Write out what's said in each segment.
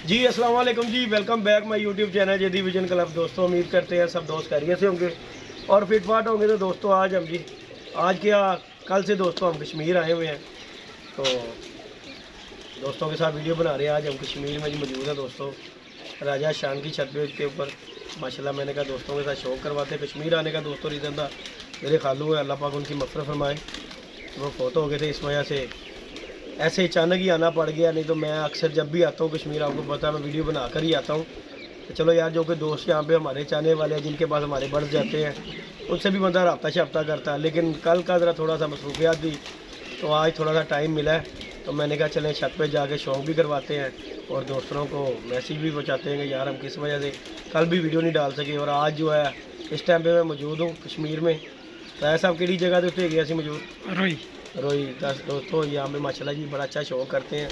जी अस्सलाम वालेकुम जी, welcome back my YouTube channel JD vision club. दोस्तों उम्मीद करते हैं सब दोस्त खैरियत से होंगे और फिट फाट होंगे। तो दोस्तों आज क्या कल से दोस्तों हम कश्मीर आए हुए हैं, तो दोस्तों के साथ वीडियो बना रहे हैं। आज हम कश्मीर में मौजूद हैं दोस्तों, राजा शान की छत के ऊपर। माशाल्लाह मैंने कहा दोस्तों के साथ शौक़ करवाते हैं। कश्मीर आने का दोस्तों रीज़न था, मेरे खालू है, अल्लाह पाक उनकी मग़फ़िरत फरमाए, वो फ़ौत हो गए थे। इस वजह से ऐसे अचानक ही आना पड़ गया, नहीं तो मैं अक्सर जब भी आता हूँ कश्मीर, आपको पता है मैं वीडियो बना कर ही आता हूँ। तो चलो यार, जो कि दोस्त यहाँ पे हमारे चाहने वाले हैं, जिनके पास हमारे बढ़ जाते हैं, उनसे भी बंदा रब्ता शब्ता करता है। लेकिन कल का ज़रा थोड़ा सा मसरूफियात थी, तो आज थोड़ा सा टाइम मिला है, तो मैंने कहा चलें छत पे जाके शौक़ भी करवाते हैं और दोस्तों को मैसेज भी पहुँचाते हैं कि यार हम किस वजह से कल भी वीडियो नहीं डाल सके। और आज जो है इस टाइम पे मैं मौजूद हूँ कश्मीर में। तो ऐसा आप किसी जगह उत्ते गया सी मौजूद रोई दोस्तों, यहाँ पे माशाल्लाह जी बड़ा अच्छा शौक़ करते हैं।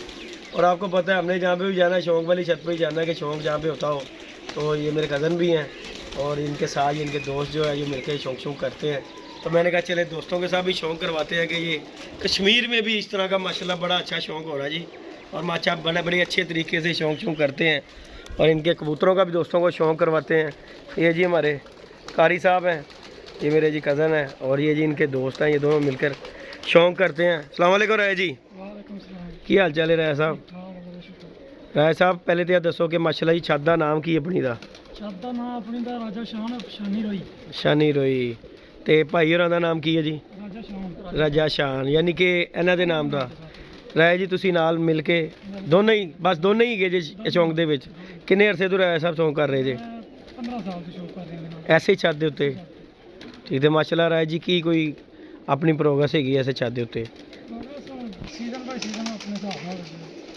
और आपको पता है हमने जहाँ पे भी जाना है शौक़ वाली छत पे ही जाना है कि शौक़ जहाँ पे होता हो। तो ये मेरे कज़न भी हैं और इनके साथ इनके दोस्त जो है ये मिलकर शौक़ करते हैं। तो मैंने कहा चले दोस्तों के साथ भी शौक़ करवाते हैं कि ये कश्मीर में भी इस तरह का माशाल्लाह बड़ा अच्छा शौक़ हो रहा है जी। और माशा बड़े अच्छे तरीके से शौक़ करते हैं और इनके कबूतरों का भी दोस्तों को शौक़ करवाते हैं। ये जी हमारे कारी साहब हैं, ये मेरे जी कज़न हैं और ये जी इनके दोस्त हैं, ये दोनों मिलकर शौक़ करते हैं। अस्सलाम वालेकुम राय जी, की हाल चाल है राय साहब? राय साहब पहले तो दसो कि माशाल्लाह जी छत का नाम की अपनी दा? छत का नाम अपनी दा राजा शान शानी रोई। शानी रोई। ते भाई होरां दा नाम की है जी? राजा शान। राजा शान, यानी कि इन्हां दे नाम दा। राय जी तुसी नाल मिल के दोनों ही दोनों ही गए जे शौक़ दे विच? किन्ने अरसे तो राय साहब शौक़ कर रहे जे? 15 साल ਤੋਂ ਸ਼ੌਕ ਕਰ ਰਹੇ ਨੇ ऐसे छत दे उत्ते? ठीक है माशाल्लाह राय जी, की कोई अपनी प्रोग्रेस हैगी ऐसे छत दे उत्ते? सीजन बाय सीजन अपने हिसाब ਨਾਲ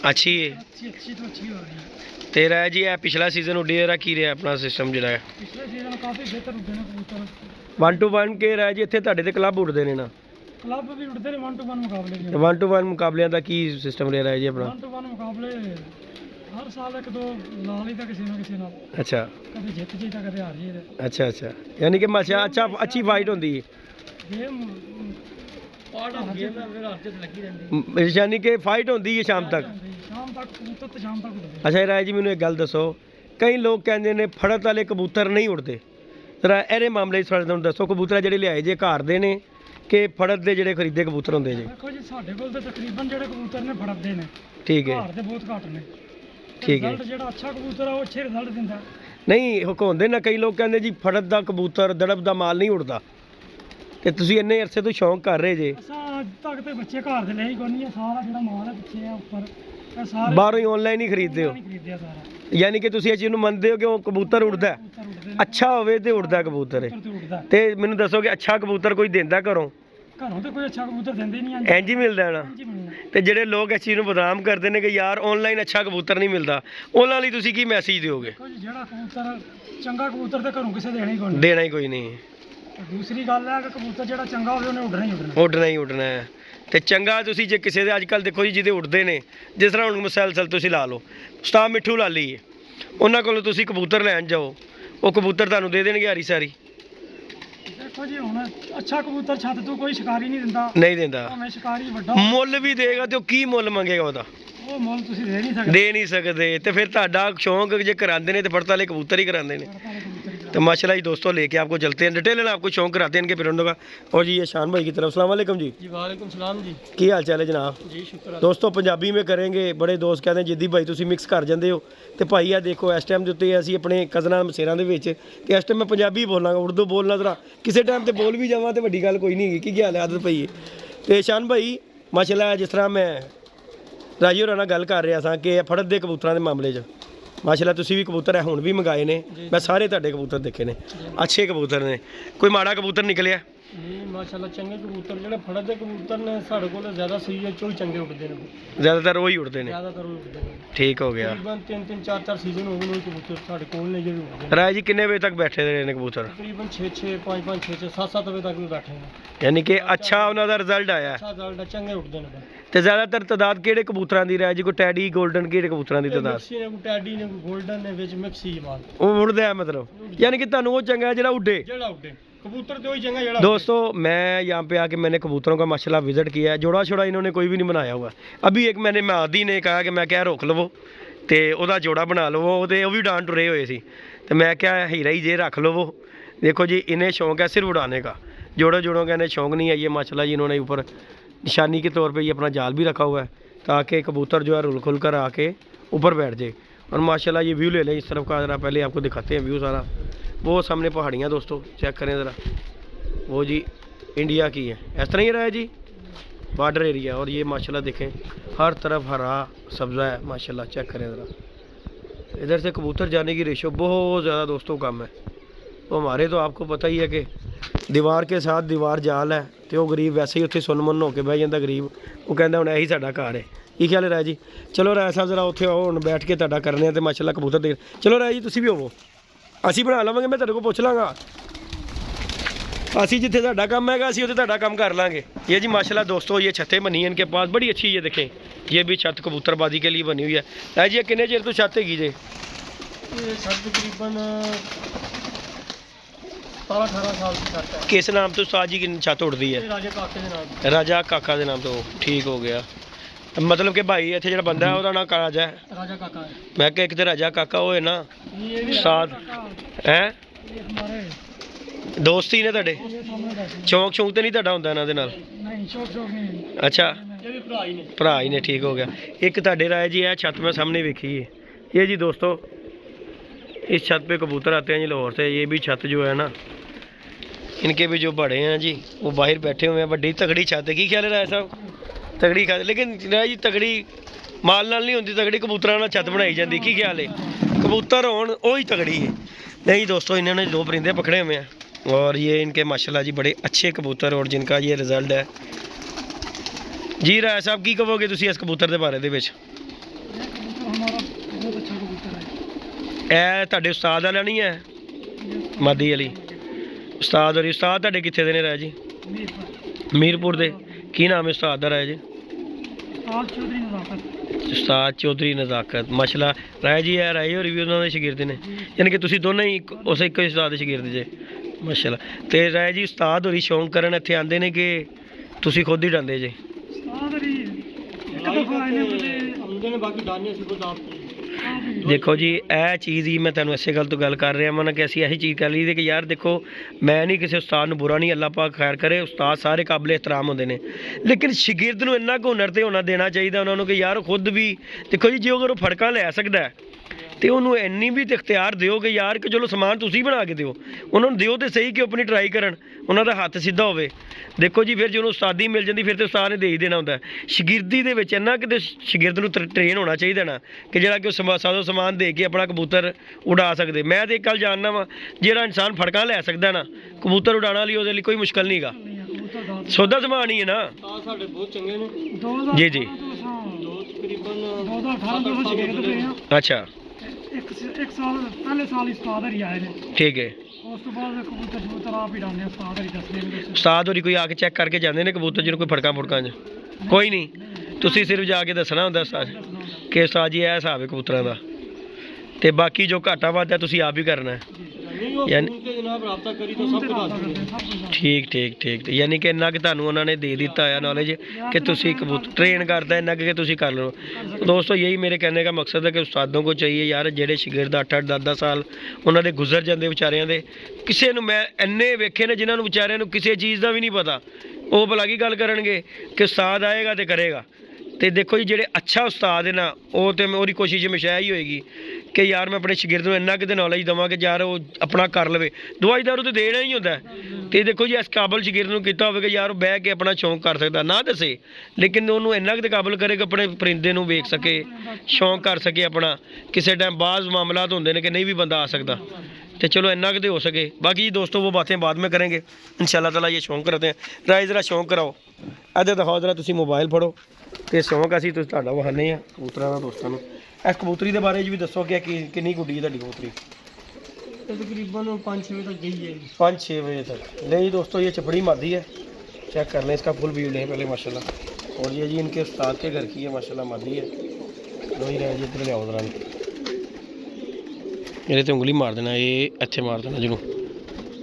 अच्छी है। अच्छी तो अच्छी हो रही है। ਤੇ ਰਾਏ ਜੀ ਇਹ ਪਿਛਲਾ ਸੀਜ਼ਨ ਉੱਡੇ ਇਹਦਾ ਕੀ ਰਿਹਾ ਆਪਣਾ ਸਿਸਟਮ ਜਿਹੜਾ ਹੈ? ਪਿਛਲੇ ਸੀਜ਼ਨ ਕਾਫੀ ਬਿਹਤਰ ਉੱਡੇ ਨੇ ਕਬੂਤਰ। 1 to 1 ਕੇ ਰਾਏ ਜੀ ਇੱਥੇ ਤੁਹਾਡੇ ਤੇ ਕਲੱਬ ਉੱਡਦੇ ਨੇ ਨਾ? ਕਲੱਬ ਵੀ ਉੱਡਦੇ ਨੇ 1 to 1 ਮੁਕਾਬਲੇ ਵੀ। 1 to 1 ਮੁਕਾਬਲਿਆਂ ਦਾ ਕੀ ਸਿਸਟਮ ਰਿਹਾ ਰਾਏ ਜੀ ਆਪਣਾ? 1 to 1 ਮੁਕਾਬਲੇ ਹਰ ਸਾਲ ਇੱਕ ਦੋ ਲਾ ਲਈ ਤਾਂ ਕਿਸੇ ਨਾ ਕਿਸੇ ਨਾਲ, ਅੱਛਾ ਕਦੇ ਜਿੱਤ ਜੀ ਤਾਂ ਕਦੇ ਹਾਰ ਜੀ। ਅੱਛਾ ਅੱਛਾ, ਯਾਨੀ ਕਿ ਮਾਸ਼ਾ ਅੱਛੀ ਫਾਈਟ ਹੁੰਦੀ ਹੈ। ਗੇਮ ਪਾਰਟ ਆਫ ਗੇਮ ਦਾ ਫਿਰ ਹੱਥ 'ਚ ਲੱਗੀ ਰਹਿੰਦੀ, ਯਾਨੀ ਕਿ ਫਾਈਟ ਹੁੰਦੀ ਹੈ ਸ਼ਾਮ ਤੱਕ? ਸ਼ਾਮ ਤੱਕ ਕਬੂਤਰ ਤੇ ਸ਼ਾਮ ਤੱਕ ਉੱਡਦੇ। ਅੱਛਾ ਰਾਏ ਜੀ ਮੈਨੂੰ ਇੱਕ ਗੱਲ ਦੱਸੋ, ਕਈ ਲੋਕ ਕਹਿੰਦੇ ਨੇ ਫੜਤ ਵਾਲੇ ਕਬੂਤਰ ਨਹੀਂ ਉੱਡਦੇ, ਜ਼ਰਾ ਇਹਦੇ ਮਾਮਲੇ 'ਚ ਤੁਹਾਨੂੰ ਦੱਸੋ। ਕਬੂਤਰ ਜਿਹੜੇ ਲਿਆਏ ਜੇ ਘਰ ਦੇ ਨੇ ਕਿ ਫੜਤ ਦੇ ਜਿਹੜੇ ਖਰੀਦੇ ਕਬੂਤਰ ਹੁੰਦੇ ਜੀ? ਦੇਖੋ ਜੀ ਸਾਡੇ ਕੋਲ ਤਾਂ ਤਕਰੀਬਨ ਜਿਹੜੇ ਕਬੂਤਰ ਨੇ ਫੜਦੇ ਨੇ, ਠੀਕ ਹੈ, ਘਰ ਦੇ ਬਹੁਤ ਘੱਟ ਨੇ। ਠੀਕ ਹੈ। ਰਿਜ਼ਲਟ ਜਿਹੜਾ ਅੱਛਾ ਕਬੂਤਰ ਆ ਉਹ ਅੱਛੇ ਰਿਜ਼ਲਟ ਦਿੰਦਾ। ਨਹੀਂ ਹੁਕਾਉਂਦੇ ਨਾ ਕਈ ਲੋਕ ਕਹਿੰਦੇ ਜੀ ਫੜਤ ਦਾ ਕਬੂਤਰ ਦੜਬ ਦਾ ਮਾਲ ਨਹੀਂ ਉੱਡਦਾ, ਤੇ ਤੁਸੀਂ ਇੰਨੇ ਅਰਸੇ ਤੋਂ ਸ਼ੌਂਕ ਕਰ ਰਹੇ ਜੇ। ਅਸਾਂ ਅੱਜ ਤੱਕ ਤੇ ਬੱਚੇ ਘਰ ਦੇ ਲੈ ਹੀ ਕੋਈ ਨਹੀਂ, ਸਾਰਾ ਜਿਹੜਾ ਮਾਲ ਹੈ ਪਿੱਛੇ ਆ ਉੱਪਰ ਇਹ ਸਾਰੇ ਬਾਹਰੋਂ ਹੀ ਆਨਲਾਈਨ ਹੀ ਖਰੀਦਦੇ ਹੋ? ਨਹੀਂ ਖਰੀਦਿਆ ਸਾਰਾ। ਯਾਨੀ ਕਿ ਤੁਸੀਂ ਇਹ ਚੀਜ਼ ਨੂੰ ਮੰਨਦੇ ਹੋ ਕਿ ਉਹ ਕਬੂਤਰ ਉੱਡਦਾ ਹੈ? ਕਬੂਤਰ ਉੱਡਦੇ ਨੇ, ਅੱਛਾ ਹੋਵੇ ਤੇ ਉੱਡਦਾ ਕਬੂਤਰ ਹੈ। ਕਬੂਤਰ ਤੇ ਉੱਡਦਾ। ਤੇ ਮੈਨੂੰ ਦੱਸੋ ਕਿ ਅੱਛਾ ਕਬੂਤਰ ਕੋਈ ਦਿੰਦਾ ਘਰੋਂ? ਘਰੋਂ ਤੇ ਕੋਈ ਅੱਛਾ ਕਬੂਤਰ ਦਿੰਦੇ ਨਹੀਂ ਇੰਝ ਹੀ ਮਿਲਦਾ ਨਾ? ਜੀ ਮਿਲਣਾ। ਤੇ ਜਿਹੜੇ ਲੋਕ ਇਸ ਚੀਜ਼ ਨੂੰ ਬਦਨਾਮ ਕਰਦੇ ਨੇ ਕਿ ਯਾਰ ਆਨਲਾਈਨ ਅੱਛਾ ਕਬੂਤਰ ਨਹੀਂ ਮਿਲਦਾ, ਉਹਨਾਂ ਲਈ ਤੁਸੀਂ ਕੀ ਮੈਸੇਜ ਦਿਓਗੇ? ਦੇਖੋ ਜੀ ਜਿਹੜਾ ਕਬੂਤਰ ਚੰਗਾ ਕਬੂਤਰ ਤੇ ਘਰੋਂ ਕਿਸੇ ਦੇਣਾ ਹੀ ਕੋਈ ਨਹੀਂ। ਦੇਣਾ ਹੀ ਕੋਈ ਨਹੀਂ। ਦੂਸਰੀ ਗੱਲ ਹੈ ਕਿ ਕਬੂਤਰ ਜਿਹੜਾ ਚੰਗਾ ਹੋਵੇ ਉਹਨੇ ਉੱਡਣਾ ਹੀ ਉੱਡਣਾ। ਉੱਡਣਾ ਹੀ ਉੱਡਣਾ ਹੈ। ਤੇ ਚੰਗਾ ਤੁਸੀਂ ਜੇ ਕਿਸੇ ਦੇ ਅੱਜ ਕੱਲ੍ਹ ਦੇਖੋ ਜੀ ਜਿਹਦੇ ਉੱਡਦੇ ਨੇ, ਜਿਸ ਤਰ੍ਹਾਂ ਹੁਣ ਮੁਸਲਸਲ ਤੁਸੀਂ ਲਾ ਲਓ ਉਸਤਾਦ ਮਿੱਠੂ ਲਾਲੀ ਹੈ, ਉਹਨਾਂ ਕੋਲੋਂ ਤੁਸੀਂ ਕਬੂਤਰ ਲੈਣ ਜਾਓ, ਉਹ ਕਬੂਤਰ ਤੁਹਾਨੂੰ ਦੇ ਦੇਣਗੇ ਹਾਰੀ ਸਾਰੀ? ਦੇਖੋ ਜੀ ਹੁਣ ਅੱਛਾ ਕਬੂਤਰ ਛੱਤ ਤੋਂ ਕੋਈ ਸ਼ਿਕਾਰੀ ਨਹੀਂ ਦਿੰਦਾ। ਨਹੀਂ ਦਿੰਦਾ। ਭਾਵੇਂ ਸ਼ਿਕਾਰੀ ਵੱਡਾ ਮੁੱਲ ਵੀ ਦੇਗਾ ਤੇ ਉਹ ਕੀ ਮੁੱਲ ਮੰਗੇਗਾ ਉਹਦਾ? ਉਹ ਮੁੱਲ ਤੁਸੀਂ ਦੇ ਨਹੀਂ ਸਕਦੇ। ਦੇ ਨਹੀਂ ਸਕਦੇ। ਤੇ ਫਿਰ ਤੁਹਾਡਾ ਸ਼ੌਂਕ ਜੇ कराते हैं तो फड़त वाले कबूतर ही कराते हैं। तो माशाल्लाह जी दोस्तों लेके आपको चलते हैं, डिटेल में आपको शौक कराते हैं इनके परिंदों का। और जी ये शान भाई की तरफ अस्सलाम वालेकुम जी। जी वालेकुम सलाम जी। की हाल चाल है जनाब? जी शुक्र। दोस्तों पंजाबी में करेंगे, बड़े दोस्त कहते हैं जिद्दी भाई तुम मिक्स कर जाते हो। तो भाई आ देखो इस टाइम के उत्ते असीं अपने कज़नां मसेरां दे विच ते इस टाइम मैं पंजाबी बोलांगा, उर्दू बोलना जरा किसी टाइम तो बोल भी जावां तो वड्डी गल कोई नहीं। की हाल है आदत पई है? तो शान भाई माशाल्लाह जिस तरह मैं राजी होरां नाल गल कर रहा था कि फड़त दे कबूतरां दे मामले 'च माशाल्लाह तुसीं भी कबूतर है हुण भी मंगाए ने, मैं सारे तुहाडे कबूतर देखे ने, अच्छे कबूतर ने, कोई माड़ा कबूतर निकलिया? जी माशाल्लाह चंगे कबूतर ਜਿਹੜੇ ਫੜਤ ਦੇ ਕਬੂतर ਨੇ ਸਾਡੇ ਕੋਲ ਜ਼ਿਆਦਾ ਸਹੀ ਹੈ, ਚੋਈ ਚੰਗੇ ਉੱਡਦੇ ਨੇ, ज़्यादातर वही उड़ते हैं? ਜ਼ਿਆਦਾਤਰ ਉਹ ਉੱਡਦੇ ਨੇ। ठीक हो गया। ਤਕਰੀਬਨ 3-3 4-4 ਸੀਜ਼ਨ ਹੋ ਗਏ ਨੇ ਕਬੂਤਰ ਸਾਡੇ ਕੋਲ ਨੇ ਜਿਹੜੇ ਉੱਡਦੇ ਨੇ। राय जी कितने बजे तक बैठे रहे ने कबूतर? ਤਕਰੀਬਨ 6-6 5-5 6-6 7-7 ਵਜੇ ਤੱਕ ਵੀ ਬੈਠੇ ਨੇ। यानी कि अच्छा उन्हों का रिजल्ट आया? ਅੱਛਾ ਰਿਜ਼ਲਟ ਚੰਗੇ ਉੱਡਦੇ ਨੇ। तो ज़्यादातर तादाद किहड़े कबूतरां दी राय जी? कोई टैडी गोल्डन किहड़े कबूतरां दी तादाद? ਮਿਕਸੀ ਨੇ, ਕੋਈ ਟੈਡੀ ਨੇ, ਕੋਈ ਗੋਲਡਨ ਨੇ, ਵਿੱਚ ਮਿਕਸ ਹੀ ਮਾਲ वो उड़दा है मतलब, यानी कि तुहानू वो चंगा है जिहड़ा उड्डे? ਜਿਹੜਾ ਉੱਡੇ कबूतर तो वही चंगा ਜਿਹੜਾ। दोस्तों मैं यहाँ पे आके मैंने कबूतरों का माशाल्लाह विज़िट किया है। जोड़ा छोड़ा इन्होंने कोई भी नहीं बनाया हुआ। अभी एक मैंने मादी ने कहा कि मैं क्या रोक लो, ਤੇ ਉਹਦਾ ਜੋੜਾ ਬਣਾ ਲਵੋ, ਉਹਦੇ ਉਹ ਵੀ ਉਡਾਨ ਟੁਰੇ ਹੋਏ ਸੀ। तो मैं क्या हीरा ही जे रख लो वो। देखो जी इन्हें शौक है सिर्फ उड़ाने का, जोड़ों का इन्हें शौक नहीं है। ये माशाल्लाह जी इन्होंने ऊपर निशानी के तौर पे ये अपना जाल भी रखा हुआ है ताकि कबूतर जो है रुल खुल कर आके ऊपर बैठ जाए। और माशाल्लाह ये व्यू ले लें इस तरफ का, ज़रा पहले आपको दिखाते हैं व्यू सारा। वो सामने पहाड़ियाँ दोस्तों चेक करें ज़रा, वो जी इंडिया की है, इस तरह ही रहा है जी बॉर्डर एरिया। और ये माशाल्लाह देखें हर तरफ हरा सब्ज़ा है माशाल्लाह, चेक करें ज़रा। इधर से कबूतर जाने की रेशो बहुत ज़्यादा दोस्तों कम है। तो हमारे तो आपको पता ही है कि दीवार के साथ दीवार जाल है, तो वो गरीब वैसे ही उत्थे सुनमन होके बह जाता गरीब, वो कहता हुण यही साडा घर है। की ख्याल है राय जी? चलो राय साहब ज़रा उत्थे आओ हुण बैठ के तुहाडा करने ते माशाल्लाह कबूतर देख। चलो राय जी तुसीं भी होवो, असीं बना लवांगे, मैं तुहाडे कोल पुछ लांगा। असीं जिथे तुहाडा काम हैगा असीं उत्थे तुहाडा काम कर लांगे। ये जी माशाल्लाह दोस्तों ये छतें बनी हैं इनके पास, बड़ी अच्छी। ये देखें ये भी छत कबूतरबाजी के लिए बनी हुई है। राय जी कितने चेर तो छत हैगी जे? ये छत तकरीबन 17-18 साल की छत है। किस नाम तो उस्ताद जी की छत उड़ती है? राजा काके दे नाम। राजा काका के नाम तो ठीक हो गया। मतलब कि भाई इत्थे जेह्ड़ा बंदा है ਉਹਦਾ नाम राजा है? राजा काका है। मैं क्या एक तो राजा काका होए ना ये भी साथ हैं ये हमारे दोस्ती ने ਤੁਹਾਡੇ? ये सामने का ਸ਼ੌਂਕ ਸ਼ੌਂਕ ਤੇ ਨਹੀਂ ਤੁਹਾਡਾ ਹੁੰਦਾ ਇਹਨਾਂ ਦੇ ਨਾਲ? नहीं शौक नहीं। अच्छा ये भी भरा ही ने। ਭਰਾ ਹੀ ਨੇ, ਠੀਕ ਹੋ ਗਿਆ। एक ਤੁਹਾਡੇ राय जी है छत में सामने देखी है ये जी दोस्तों, इस छत पे कबूतर आते हैं जी लाहौर से। ये भी छत जो है ना इनके भी जो बड़े हैं जी वो बाहर बैठे हुए हैं। बड़ी तगड़ी छत है। की ख्याल है राय साहब? तगड़ी खाते, लेकिन राय जी तगड़ी माल नाल नहीं होती, तगड़ी कबूतरां नाल छत बनाई जाती। की ख्याल है? कबूतर होण वही तगड़ी है। नहीं दोस्तों इन्होंने 2 परिंदे पकड़े हुए हैं और ये इनके माशाल्लाह जी बड़े अच्छे कबूतर और जिनका ये रिजल्ट है जी। राय साहब की कहोगे तुसीं इस कबूतर के बारे दे विच? हमारा बहुत अच्छा कबूतर है। ਇਹ ਤੁਹਾਡੇ ਉਸਤਾਦ ਵਾਲਾ ਨਹੀਂ ਹੈ ਮਾਦੀ ਵਾਲੀ? ਉਸਤਾਦ ਔਰ ਉਸਤਾਦ ਤੁਹਾਡੇ ਕਿੱਥੇ ਦੇ ਨੇ ਰਾਏ ਜੀ? ਮੀਰਪੁਰ ਦੇ। ਕੀ ਨਾਮ ਹੈ ਉਸਤਾਦ ਦਾ ਰਾਏ ਜੀ? चौधरी नज़ाकत। ਉਸਤਾਦ ਚੌਧਰੀ ਨਜ਼ਾਕਤ ਮਾਸ਼ਾਅੱਲਾ। ਰਾਏ ਜੀ ਹੈ ਰਾਏ ਹੋਰ ਵੀ ਉਹਨਾਂ ਦੇ ਸ਼ਾਗਿਰਦ ਨੇ, ਯਾਨੀ ਕਿ ਤੁਸੀਂ ਦੋਨੇ ਹੀ ਉਸ ਇੱਕੋ ਹੀ ਉਸਤਾਦ ਦੇ ਸ਼ਾਗਿਰਦ ਜੇ ਮਾਸ਼ਾਅੱਲਾ। ਤੇ ਰਾਏ ਜੀ ਉਸਤਾਦ ਹੋਰੀ ਸ਼ੌਂਕ ਕਰਨ ਇੱਥੇ ਆਉਂਦੇ ਨੇ ਕਿ ਤੁਸੀਂ ਖੁਦ ਹੀ ਡਾਂਦੇ ਜੇ? बाकी डालने से कुछ आप देखो जी यह चीज़ ही मैं तुहानूं इसे गल तो गल कर रहा मैं कि असीं यही चीज़ कर ली कि यार देखो मैं नहीं किसी उस्ताद नूं बुरा नहीं, अल्लाह पाक खैर करे, उस्ताद सारे काबिल एहतराम होंदे ने, लेकिन शागिर्द नूं इन्ना कुछ हुनर ते होना देना चाहिए उन्होंने कि यार खुद भी देखो जी जो अगर वो फड़का लै सकदा है तो उन्होंने इन्नी भी तो इख्तियार दिओ कि यार कि चलो समान तुसीं बना के दिओ, उन्होंने दिओ तो सही कि अपनी ट्राई करन, उन्हों का हत्थ सीधा होवे। देखो जी फिर जो उस्तादी मिल जाती फिर तो उस्ताद ने दे ही देना होंदा। शागिर्दी दे विच इन्ना कि शागिर्द नूं ट्रेन होना चाहिए ना कि जिहड़ा कि साजो समान दे के अपना कबूतर उड़ा सकदे। मैं तो एक गल जानना वा जिहड़ा इंसान फड़का लै सकदा ना कबूतर उड़ाने लई, उहदे लई कोई मुश्किल नहीं गा, सौदा समान ही है ना। साडे बहुत चंगे ने जी जी तकरीबन अच्छा एक साल पहले साल उस्ताद ही आए ने, ठीक है। उस तो बाद कबूतर शबूतर आप ही डालने उस्ताद ही दसदे ने। उस्ताद होरी कोई आके चेक करके जाते हैं कबूतर जिन्होंने कोई फड़का फुड़का च? कोई नहीं, तुसी सिर्फ जाके दसना होंदा उस्ताद कि उस्ताद जी यह हिसाब है कबूतरां दा, ते बाकी जो घाटा वाधा तुसी आप ही करना है। यानी जनाब राब्ता करी तो सब कुछ ठीक ठीक ठीक, यानी कि इन्ना कि तुहानूं उन्होंने दे दिता है नॉलेज कि तुसी कबूतर ट्रेन करता है इन्ना कि तुसी कर लो। तो दोस्तों यही मेरे कहने का मकसद है कि उस्तादों को चाहिए यार जेडे शागिर्द 8-8 10-10 साल उन्होंने गुजर जाते बेचारियां दे, किसी नूं मैं इन्ने वेखे ने जिन्होंने बेचारियां नूं किसी चीज़ का भी नहीं पता, वो भला की गल करनगे कि उस्ताद आएगा तो करेगा। तो देखो जी जेडे अच्छा उस्ताद है ना वो तो मेरी कोशिश हमेशा ही होएगी कि यार मैं अपने शागिर्द नूं इन्ना कि नॉलेज देवां कि यार वो अपना कर लवे, दवाई दारू तो देना ही होंदा है। तो देखो जी इस काबल शागिर्द नूं कीता होवे कि यार वो बह के अपना शौक कर सकदा ना दसे, लेकिन उन्होंने इन्ना कि काबल करे कि अपने परिंदे नूं वेख सके, शौक कर सके अपना। किसी टाइम बाज़ मामलात होंदे ने कि नहीं भी बंदा आ सकता, तो चलो इन्ना कि हो सके। बाकी जी दोस्तों वो बातें बाद में करेंगे इंशाल्लाह ताला। ये शौक करते हैं राय ज़रा शौक कराओ, इधर दिखाओ ज़रा, तुसी मोबाइल फड़ो तो शौक असीं तुहाडा विखाने आ कबूतरां दा दोस्तां नूं। इस कबूतरी के बारे भी दसो कि किन्नी गुड्डी है तुहाडी कबूतरी? तकरीबन 5-6 बजे तक गई है। 5-6 बजे तक। नहीं दोस्तों ये चपड़ी मादी है, चेक कर लें, इसका फुल व्यू लें पहले माशाल्लाह। और ये जी इनके उस्ताद के घर की है माशाल्लाह, मादी है। वही रहे जी इधर लियाओ जरा, मेरे तो उंगली मार देना, ये अच्छे मार देना जिन्हों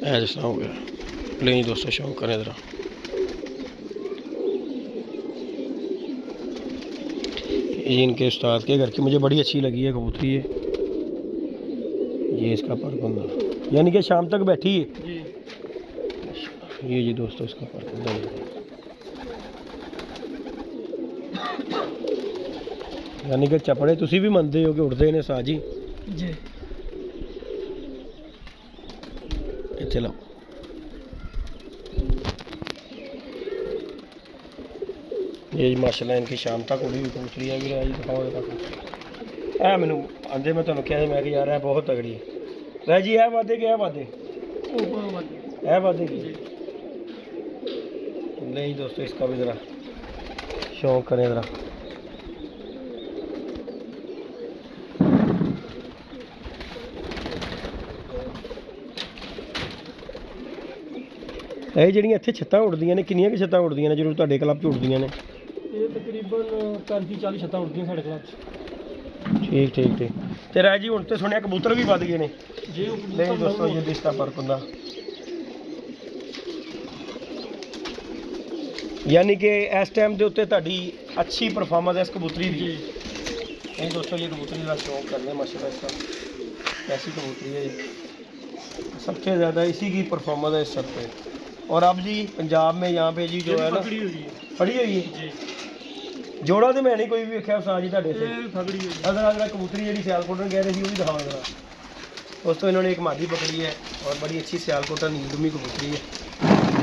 ऐ जिस तरह हो गया। नहीं दोस्तों शौक करें ज़रा, ये इनके उस्ताद के घर की मुझे बड़ी अच्छी लगी है कबूतरी है। ये इसका परकुंदा, यानी कि शाम तक बैठी है जी। ये जी दोस्तों इसका परकुंदा। यानी कि चपड़े तुसी भी मनते हो कि उड़ते ने साजी जी। इत्थे लाओ। ये जी माशाल्लाह इनकी शाम तक उड़ी हुई कबूतरी है। भी जी दिखाओ तक है मैनू आंदे मैं तुहानू कहा मैं कि यार है बहुत तगड़ी है। रह जी है वादे के है वादे है वादे की नहीं दोस्तों इसका भी ज़रा शौक करें ज़रा। ਇਹ ਜਿਹੜੀਆਂ ਇੱਥੇ ਛੱਤਾਂ ਉੱਡਦੀਆਂ ਨੇ ਕਿੰਨੀਆਂ ਕਿ ਛੱਤਾਂ ਉੱਡਦੀਆਂ ਨੇ ਜਦੋਂ ਤੁਹਾਡੇ ਕਲੱਬ 'ਚ ਉੱਡਦੀਆਂ ਨੇ? ਇਹ ਤਕਰੀਬਨ 35-40 ਛੱਤਾਂ ਉੱਡਦੀਆਂ ਸਾਡੇ ਕਲੱਬ 'ਚ। ਠੀਕ ਠੀਕ ਠੀਕ। ਤੇ ਰਾਜ ਜੀ ਹੁਣ ਤੇ ਸੁਣਿਆ ਕਬੂਤਰ ਵੀ ਵੱਧ ਗਏ ਨੇ ਜੀ। ਨਹੀਂ ਦੋਸਤੋ ਇਹ ਦਿਸਦਾ ਫਰਕ ਹੁੰਦਾ। यानी कि इस टाइम के उत्ते ਤੁਹਾਡੀ अच्छी परफॉर्मेंस है इस कबूतरी की। नहीं दोस्तों ये कबूतरी का शौक करने माशाल्लाह इसका ऐसी कबूतरी है सबसे ज़्यादा इसी की परफॉर्मेंस है इस सब पे। और अब जी पंजाब में यहाँ पे जी जो है ना फड़ी हुई है जी। जोड़ा तो मैं नहीं कोई भी वेख्या उस्ताद जी ਤੁਹਾਡੇ से फगड़ी हुई अगर अगर कबूतरी जी सियालकोट में कह रहे थे वो भी दिखावा जरा। दोस्तों इन्होंने एक मादी पकड़ी है और बड़ी अच्छी सियालकोटा नीलदुमी कबूतरी है।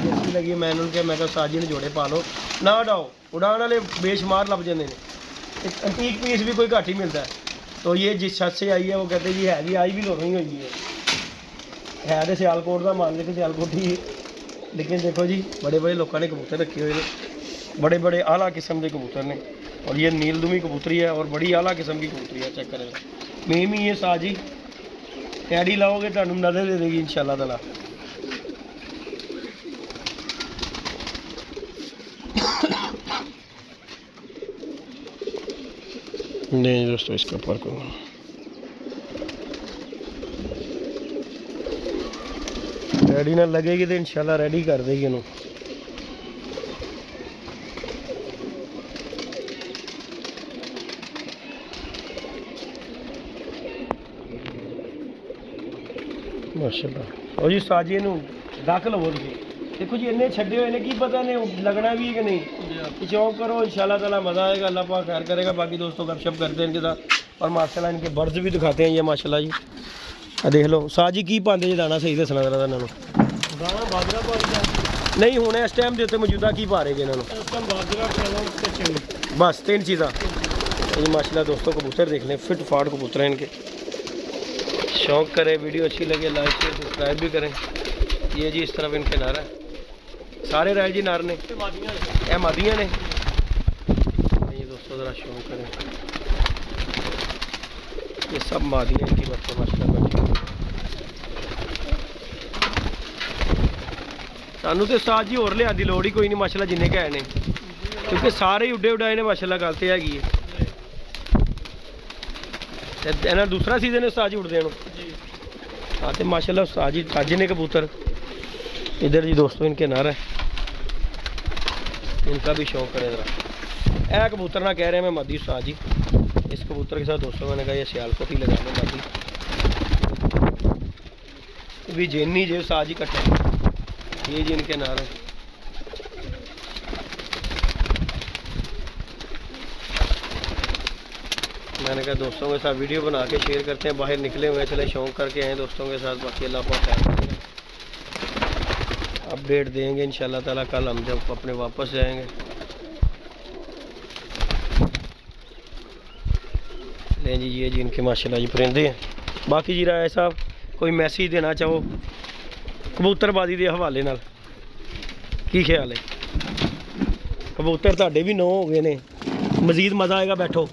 अच्छी लगी मैं उन्होंने कहा मैं साजी ने जोड़े पा लो ना हटाओ उड़ान वाले बेशुमार लग जाते हैं। एक एंटीक पीस भी कोई घट ही मिलता है। तो ये जिस छत से आई है वो कहते जी है भी आई भी लोनी हुई है तो सियालकोट का मान लेके सियालकोट ही। लेकिन देखो जी बड़े बड़े लोगों ने कबूतर रखे हुए हैं बड़े बड़े आला किस्म के कबूतर ने। और ये नीलदुमी कबूतरी है और बड़ी आला किस्म की कबूतरी है। चेक करें मीम ही ये साजी कैडी लाओगे तो नजर दे देगी इंशाल्लाह ताला। नहीं दोस्तों इसका पर रेडी ना लगेगी तो इंशाल्लाह रेडी कर देगी इन्हों। माशाल्लाह और जी साजी इनू दक लवो तुसीं देखो जी इन्ने छड्डे हुए ने की पता ने लगना भी है कि नहीं। शौक करो इंशाल्लाह ताला मज़ा आएगा अल्लाह पाक खैर करेगा। बाकी दोस्तों गपशप करते हैं इनके साथ और माशाल्लाह इनके बर्ड्स भी दिखाते हैं ये माशाल्लाह जी। देख लो साजी की पाते जी दाना सही दसना जरा इन्होंने दाना बाजरा पा नहीं हुण इस टाइम के उत्ते मौजूदा की पा रहे जी इन्होंने? इस टाइम बाजरा ते चने बस 3 चीज़ा। ये माशाल्लाह दोस्तों कबूतर देख लें फिट फाट कबूतर हैं इनके। शौक करें वीडियो अच्छी लगे लाइक शेयर सब्सक्राइब भी करें। ये जी इस तरफ इनके नारा है सारे राय जी नार ने ये मादियाँ ने। ये दोस्तों ज़रा शौक करें ये सब मादियाँ इनकी बच्चे माशाल्लाह बैठी। सानू तो साज जी होर लिया लोड़ ही कोई नहीं माशाल्लाह जिन्ने के ने क्योंकि सारे ही उड्डे उड़ाए ने माशाल्लाह गल तो हैगी है। इन्होंने दूसरा सीजन है साज उड़ते हैं हाँ तो माशाल्लाह साज ही साजे ने कबूतर। इधर जी दोस्तों इनके नर है इनका भी शौक करें ज़रा। ए कबूतर ना कह रहे हैं मैं मादी उस्ताद जी। इस कबूतर के साथ दोस्तों मैंने कहा ये सियालकोट ही लगा लो मादी भी जेनी जे उस्ताद जी कट्टे। ये जी इनके नार है मैंने कहा दोस्तों के साथ वीडियो बना के शेयर करते हैं। बाहर निकले हुए चले शौक करके आए दोस्तों के साथ। बाकी अल्लाह पाक खैर करेगा अपडेट देंगे इंशाल्लाह ताला। कल हम जब अपने वापस जाएंगे ले जी ये जी इनके माशाल्लाह जी परिंदे हैं। बाकी जी राय साहब कोई मैसेज देना चाहो कबूतरबाजी के हवाले नाल की ख्याल है? कबूतर तुहाडे भी 9 हो गए ने मजीद मज़ा आएगा बैठो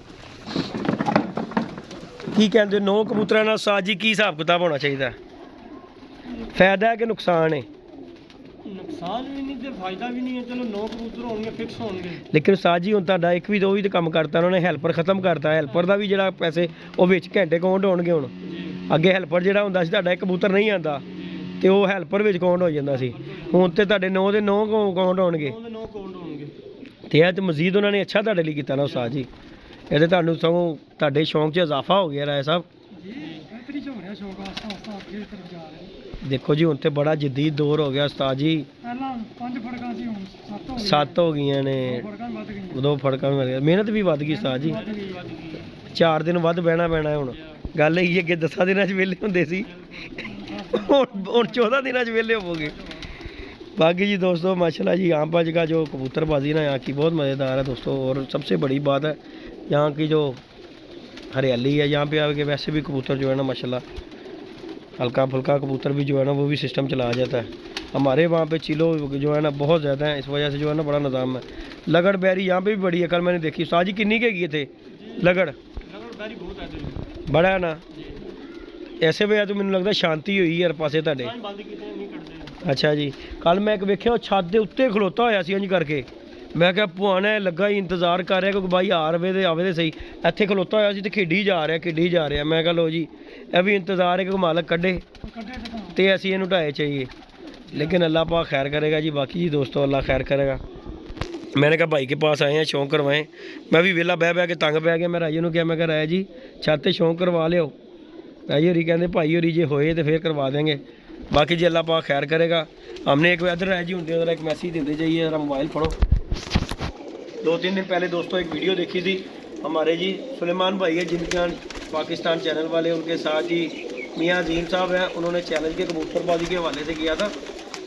की कहते 9 कबूतर नाल साज जी की हिसाब किताब होना चाहिए? फायदा है कि नुकसान है? नुकसान भी नहीं तो फायदा भी नहीं है। चलो 9 कबूतर होंगे फिक्स होंगे लेकिन साज जी हुण तुहाडा एक भी दो भी तो काम करता उन्होंने हेल्पर खत्म करता। हेल्पर का भी जो पैसे वो विच घंटे काउंट होणगे। हुण अगे हेल्पर जो हुंदा सी तुहाडा एक कबूतर नहीं आता तो वो हेल्पर विच काउंट हो जाता सी। हुण ते तुहाडे 9 ਦੇ 9 काउंट होणगे ते मजीद उन्होंने अच्छा तुहाडे लई कीता ना साज जी। ਇਹਦੇ ਤੁਹਾਨੂੰ ਸਗੋਂ ਤੁਹਾਡੇ ਸ਼ੌਂਕ 'ਚ ਇਜ਼ਾਫਾ ਹੋ ਗਿਆ ਰਾਏ ਸਾਹਿਬ। ਜੀ ਬਿਹਤਰੀ ਚ ਹੋ ਰਿਹਾ ਸ਼ੌਕ, ਆਸਤਾ ਆਸਤਾ ਅੱਗੇ ਤਰਫ ਜਾ ਰਿਹਾ। ਦੇਖੋ ਜੀ ਹੁਣ ਤੇ ਬੜਾ ਜਦੀਦ ਦੌਰ ਹੋ ਗਿਆ ਉਸਤਾਦ ਜੀ। ਪਹਿਲਾਂ 5 ਫੜਕਾਂ ਸੀ, ਹੁਣ 7 ਹੋ ਗਈਆਂ। 7 ਹੋ ਗਈਆਂ ਨੇ, ਫੜਕਾਂ ਵੱਧ ਗਈਆਂ। 2 ਫੜਕਾਂ ਵੀ ਮਿਲ ਗਈਆਂ, ਮਿਹਨਤ ਵੀ ਵੱਧ ਗਈ ਉਸਤਾਦ ਜੀ। ਵੱਧ ਗਈ। 4 ਦਿਨ ਵੱਧ ਬਹਿਣਾ ਪੈਣਾ ਹੁਣ। ਗੱਲ ਇਹ ਅੱਗੇ 10 ਦਿਨਾਂ 'ਚ ਵਿਹਲੇ ਹੁੰਦੇ ਸੀ, ਹੁਣ 14 ਦਿਨਾਂ 'ਚ ਵਿਹਲੇ ਹੋਵੋਗੇ। बाकी जी दोस्तों माशाल्लाह जी यहाँ पर का जो कबूतरबाजी ना यहाँ की बहुत मज़ेदार है दोस्तों। और सबसे बड़ी बात है यहाँ की जो हरियाली है, यहाँ पे आके वैसे भी कबूतर जो है ना माशाल्लाह हल्का फुल्का कबूतर भी जो है ना वो भी सिस्टम चला जाता है। हमारे वहाँ पे चिलो जो है ना बहुत ज़्यादा है, इस वजह से जो है ना बड़ा निज़ाम है। लगड़ बैरी यहाँ पे भी बड़ी है, कल मैंने देखी। साजी किन्नी के किए थे लगड़? बैरी बहुत है, बड़ा है ना। ऐसे वे तो मैंने लगता शांति हुई हर पासे ਤੁਹਾਡੇ। ਅੱਛਾ ਜੀ, ਕੱਲ ਮੈਂ ਇੱਕ ਵੇਖਿਆ ਉਹ ਛੱਤ ਦੇ ਉੱਤੇ ਖਲੋਤਾ ਹੋਇਆ ਸੀ ਇੰਜ ਕਰਕੇ। ਮੈਂ ਕਿਹਾ ਪੁਆਣਾ ਲੱਗਾ ਹੀ ਇੰਤਜ਼ਾਰ ਕਰ ਰਿਹਾ ਕਿ ਬਾਈ ਆਵੇ ਤੇ ਸਹੀ। ਇੱਥੇ ਖਲੋਤਾ ਹੋਇਆ ਸੀ ਤੇ ਖੇਡੀ ਜਾ ਰਿਹਾ। ਮੈਂ ਕਿਹਾ ਲੋ ਜੀ ਇਹ ਵੀ ਇੰਤਜ਼ਾਰ ਹੈ ਕਿ ਮਾਲਕ ਕੱਢੇ ਤੇ ਅਸੀਂ ਇਹਨੂੰ ਢਾਏ चाहिए, लेकिन अल्लाह पाक खैर करेगा जी। बाकी जी दोस्तों अल्लाह खैर करेगा। मैंने कहा भाई के पास आए हैं, शौक करवाएं। मैं भी वेला बह के तंग पै गया। मैं राजे ਨੂੰ ਕਿਹਾ, मैं कहा राजा जी छत ते शौक करवा लियो। राजे होरी कहते भाई होरी जे होए तो फिर करवा देंगे। बाकी जी अल्लाह पाक खैर करेगा। हमने एक इधर राजा जी होंगे उधर एक मैसेज देते जाइए, ज़रा मोबाइल पढ़ो। 2-3 दिन पहले दोस्तों एक वीडियो देखी थी हमारे जी सुलेमान भाई है जिनका पाकिस्तान चैनल वाले, उनके साथ जी मियाँ अजीम साहब हैं। उन्होंने चैलेंज के कबूतरबाजी के हवाले से किया था।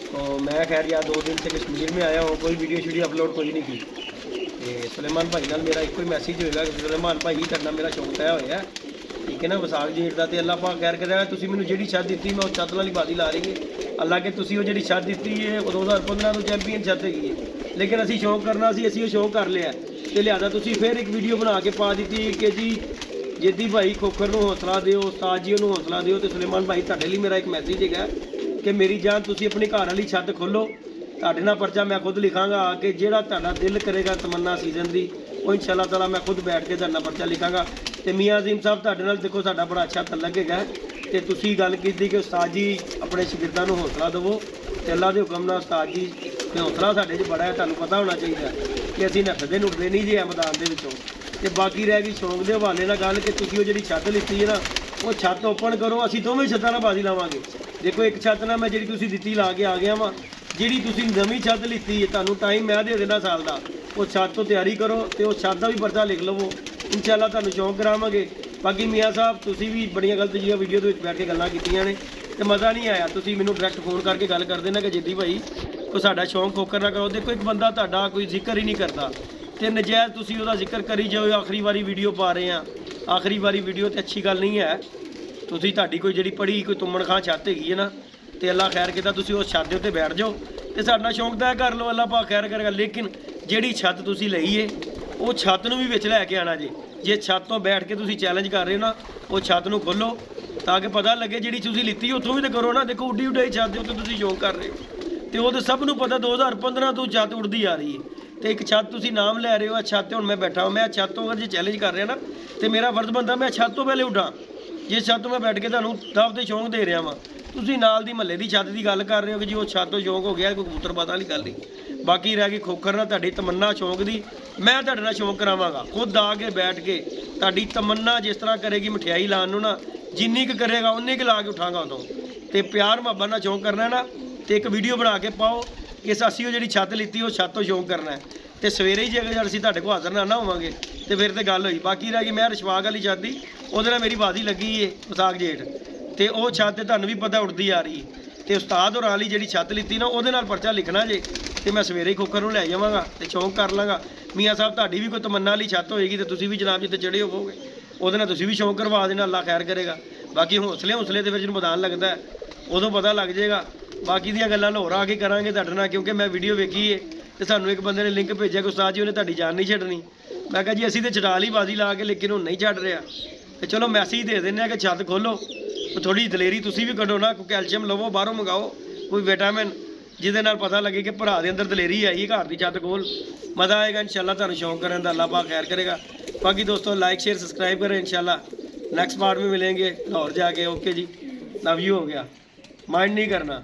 तो मैं खैर यार 2 दिन से कश्मीर में आया हूँ, कोई वीडियो अपलोड कोई नहीं की। तो सुलेमान भाई नाल मेरा एक मैसेज होएगा कि सुलेमान भाई करना मेरा शौक तय होया, ठीक है ना। विसाख जेठ का तो अल्लाह पाक खैर करेगा। तुसी मैनूं जिहड़ी छत दित्ती मैं उस छत नाल ही बाजी ला रही है। अल्लाह के तुसी वो जिहड़ी छत दित्ती है 2015 तो चैंपीयन छत हैगी है, लेकिन असी शौक करना सी, असी वो शौक कर लिया तो लिहाजा तुसी फिर एक वीडियो बना के पा दी कि जी जेदी भाई खोखर नूं हौसला दिओ, उस्ताद जी नूं हौसला दिओ। तो सुलेमान भाई तुहाडे लई मेरा एक मैसेज है कि मेरी जान तुसी अपनी घर वाली छत खोलो, तुहाडे नाल पर्चा मैं खुद लिखांगा कि जिहड़ा तुहाडा दिल करेगा तमन्ना सीजन दी वो इंशाअल्लाह ताला मैं खुद बैठ के तुहाडे नाल पर्चा लिखांगा। तो मियाँ अजीम साहब तुहाडे नाल देखो साडा बड़ा अच्छा तलक है। तो तुसी गल कीती कि उस्ताद जी अपने शागिर्दां नूं हौसला देवो, ते अल्लाह दे हुक्म नाल उस्ताद जी ते हौसला साडे च बड़ा है। तुहानूं पता होना चाहिए कि असीं नठदे नुठदे नहीं जे मैदान दे विचों। तो बाकी रह गई शौक के हवाले नाल गल कि तुसी वो जिहड़ी छत लित्ती है ना वो छत ओपन करो, असीं दोवें छत्तां नाल बाजी लावांगे। देखो एक छत नाल मैं जिहड़ी तुसी दित्ती ला के आ गया वां, जिहड़ी तुसी नवीं छत लित्ती है तुहानूं टाइम मैं दे देना साल दा, वो छत तो तैयारी करो तो उस छत का भी पर्चा लिख लवो, इंशाअल्लाह तुहानूं शौक करावांगे। बाकी मियाँ साहब तुसी भी बड़ियां गलत जिहियां वीडियो दे विच बैठ के गल्लां कीतियां ने ते मज़ा नहीं आया। तुसी मैनूं डायरैक्ट फोन करके गल कर देना कि जिद्दी भाई कोई साडा शौक खोकर ना करो। देखो एक बंदा तुहाडा कोई जिक्र ही नहीं करता तो नजायज़ तुसी उहदा जिक्र करी जाओ। आखिरी वारी वीडियो पा रहे हैं, आखिरी वारी वीडियो तो अच्छी गल नहीं है। तुसी तुहाडी कोई जिहड़ी पढ़ी कोई तुमन खां छत हैगी है ना, तो अल्लाह खैर कीता तुसी उस छत दे उत्ते बैठ जाओ तो साडा शौक तय कर लो, अल्लाह पाक खैर करेगा। लेकिन जिहड़ी छत तुसी लई है वो छत नूं भी विच लैके आना जे छत तो बैठ के तुसी चैलेंज कर रहे हो ना वो छत नूं खोलो ताकि पता लगे जिहड़ी तुसी लित्ती उत्थों भी तो करो ना। देखो उड्डी उड्डाई छत दे उत्ते तुसी शौक कर रहे हो तो वो तो सब नूं पता 2015 तो छत उड़दी आ रही है। तो एक छत तुसी नाम लै रहे हो, छत हुण मैं बैठा मैं छत तो अगर जे चैलेंज कर रहा ना तो मेरा फर्ज बनता मैं छत तो पहले उठा। जे छत तो मैं बैठ के तुहानूं दब ते शौक दे रहा वां, तुसी नाल दी महल्ले दी छत की गल कर रहे हो कि जी वो छत तो शौक हो गया, कोई कबूतर पता वाली गल नहीं। बाकी रह गई खोखर ना तुहाडी तमन्ना शौक दी, मैं तुहाडे नाल शौक करावांगा खुद आके बैठ के। तुहाडी तमन्ना जिस तरह करेगी मठियाई लाने नूं ना जिन्नी क करेगा उन्नी क ला के उठांगा उदों। तो प्यार मुहब्बत नाल शौक करना है ना तो एक वीडियो बना के पाओ कि असीं वो जिहड़ी छत लित्ती वो छत तो शौक करना है। तो सवेरे ही जे अगर असीं तुहाडे कोल हाज़र ना होवांगे तो फिर तो गल होई। बाकी रह गई मैं रशवाग वाली छत दी, उहदे नाल मेरी बाजी लगी है विसाख जेठ, तो वो छत तुहानूं भी पता उड़दी आ रही है। तो उस्ताद होरां वाली जिहड़ी छत लित्ती ना उहदे नाल पर्चा लिखना जे तो मैं सवेरे ही खोखर नूं लै जावांगा तो शौक कर लांगा। मियाँ साहब तुहाडी भी कोई तमन्ना वाली छत होएगी तो तुसीं भी जनाब जिते चढ़े होवोगे उहदे नाल तुसीं भी शौक करवा देना, अल्लाह खैर करेगा। बाकी हौसले तो फिर जो मैदान लगता है उदों पता लग जाएगा। बाकी दियां गल्लां लाहौर आके करांगे तुहाडे नाल, क्योंकि मैं वीडियो वेखी है तो सानूं एक बंदे ने लिंक भेजिया कि उस्ताद जी उन्हें तुहाडी जान नहीं छड्डनी। मैं कहा जी असीं तो छड़ा ली बाजी ला के लेकिन हुण नहीं छड्ड रहा। तो चलो मैसेज दे देने कि छत खोलो, थोड़ी दलेरी तुसीं भी कढो ना, कोई कैल्शियम लवो बाहरों मंगाओ कोई विटामिन जिहदे नाल पता लगे कि भरा दे अंदर दलेरी आई है, घर की छत खोल मज़ा आएगा इंशाअल्लाह। तुहानूं शौक करन दा अल्लाह पाक खैर करेगा। बाकी दोस्तों लाइक शेयर सब्सक्राइब करें इंशाअल्लाह। नेक्स्ट पार्ट में मिलेंगे लाहौर जाके। ओके जी, लव यू हो गया, माइंड नहीं करना।